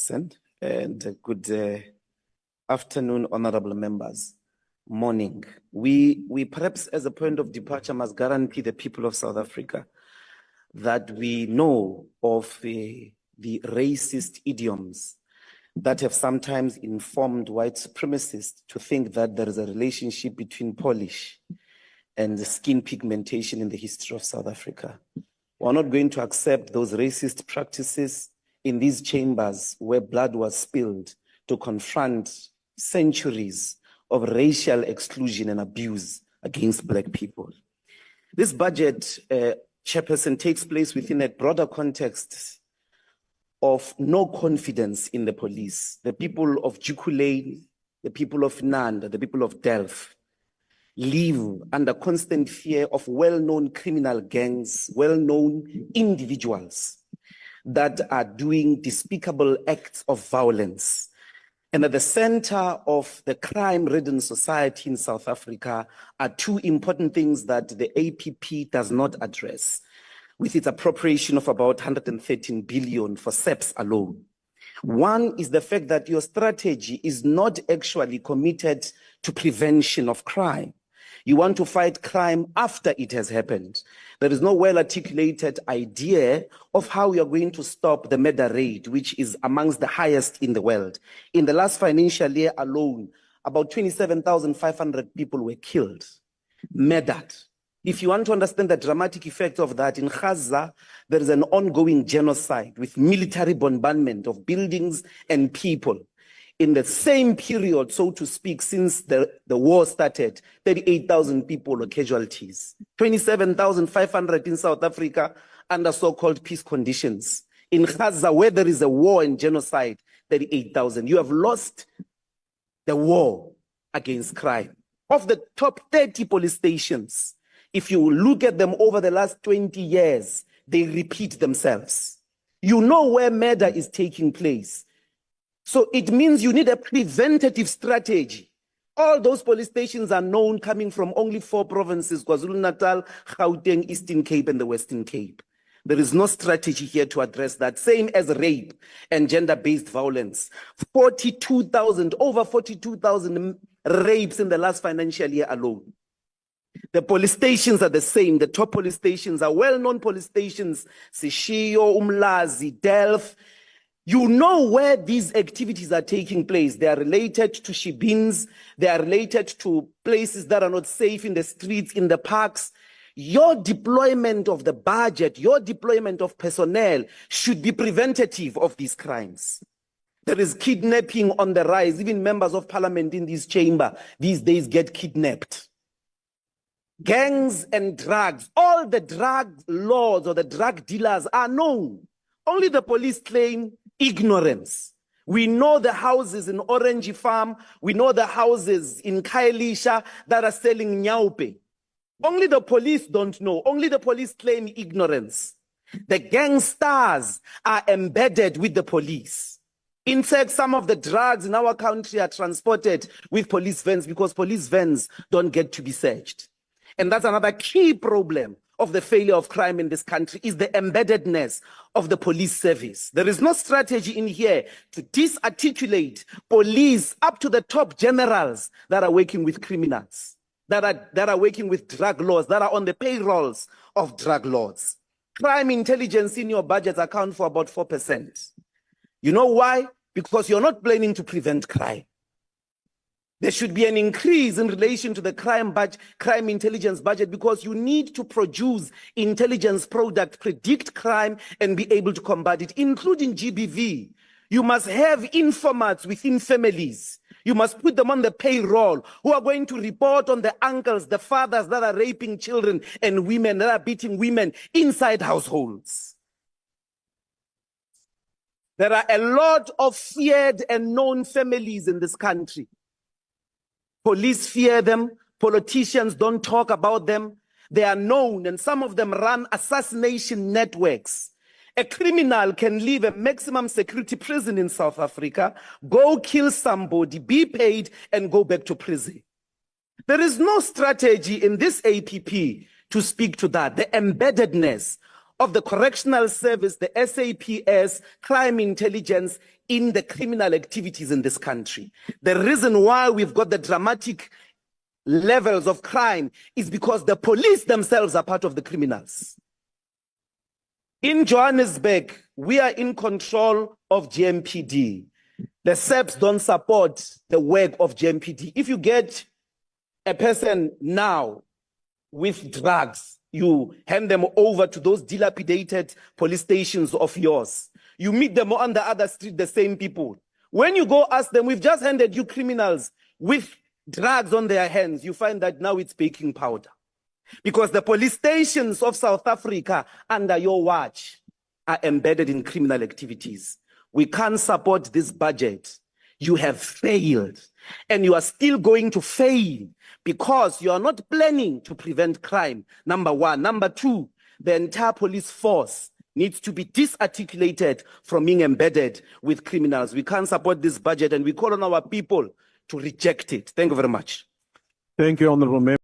Chairperson, and good afternoon, honorable members. Morning. We perhaps as a point of departure must guarantee the people of South Africa that we know of the racist idioms that have sometimes informed white supremacists to think that there is a relationship between polish and skin pigmentation in the history of South Africa. We're not going to accept those racist practices in these chambers where blood was spilled to confront centuries of racial exclusion and abuse against Black people. This budget, Chairperson, takes place within a broader context of no confidence in the police. The people of Jukulane, the people of Nanda, the people of Delft live under constant fear of well-known criminal gangs, well-known individuals that are doing despicable acts of violence. And at the center of the crime-ridden society in South Africa are two important things that the APP does not address, with its appropriation of about 113 billion for SEPs alone. One is the fact that your strategy is not actually committed to prevention of crime. You want to fight crime after it has happened. There is no well-articulated idea of how you are going to stop the murder rate, which is amongst the highest in the world. In the last financial year alone, about 27,500 people were killed, murdered. If you want to understand the dramatic effect of that, in Gaza, there is an ongoing genocide with military bombardment of buildings and people. In the same period, so to speak, since the war started, 38,000 people were casualties, 27,500 in South Africa under so-called peace conditions. In Gaza, where there is a war and genocide, 38,000. You have lost the war against crime. Of the top 30 police stations, if you look at them over the last 20 years, they repeat themselves. You know where murder is taking place. So it means you need a preventative strategy. All those police stations are known coming from only 4 provinces, KwaZulu-Natal, Gauteng, Eastern Cape, and the Western Cape. There is no strategy here to address that. Same as rape and gender-based violence. 42,000, over 42,000 rapes in the last financial year alone. The police stations are the same. The top police stations are well-known police stations, Sishio, Umlazi, Delft. You know where these activities are taking place. They are related to shebins. They are related to places that are not safe in the streets, in the parks. Your deployment of the budget, your deployment of personnel should be preventative of these crimes. There is kidnapping on the rise. Even members of parliament in this chamber these days get kidnapped. Gangs and drugs, all the drug lords or the drug dealers are known. Only the police claim ignorance. We know the houses in Orange Farm. We know the houses in Khayelitsha that are selling nyaupe. Only the police don't know. Only the police claim ignorance. The gangsters are embedded with the police. In fact, some of the drugs in our country are transported with police vans because police vans don't get to be searched. And that's another key problem of the failure of crime in this country, is the embeddedness of the police service. There is no strategy in here to disarticulate police up to the top generals that are working with criminals, that are working with drug lords, that are on the payrolls of drug lords. Crime intelligence in your budget account for about 4%. You know why? Because you're not planning to prevent crime. There should be an increase in relation to the crime intelligence budget, because you need to produce intelligence product, predict crime, and be able to combat it, including GBV. You must have informants within families. You must put them on the payroll who are going to report on the uncles, the fathers that are raping children and women, that are beating women inside households. There are a lot of feared and known families in this country. Police fear them. Politicians don't talk about them. They are known, and some of them run assassination networks. A criminal can leave a maximum security prison in South Africa, go kill somebody, be paid, and go back to prison. There is no strategy in this APP to speak to that, the embeddedness of the Correctional Service, the SAPS, crime intelligence in the criminal activities in this country. The reason why we've got the dramatic levels of crime is because the police themselves are part of the criminals. In Johannesburg, we are in control of GMPD. The SEPs don't support the work of GMPD. If you get a person now with drugs, you hand them over to those dilapidated police stations of yours. You meet them on the other street, the same people. When you go ask them, we've just handed you criminals with drugs on their hands, you find that now it's baking powder. Because the police stations of South Africa under your watch are embedded in criminal activities. We can't support this budget. You have failed, and you are still going to fail because you are not planning to prevent crime, number one. Number two, the entire police force needs to be disarticulated from being embedded with criminals. We can't support this budget, and we call on our people to reject it. Thank you very much. Thank you, Honorable Member.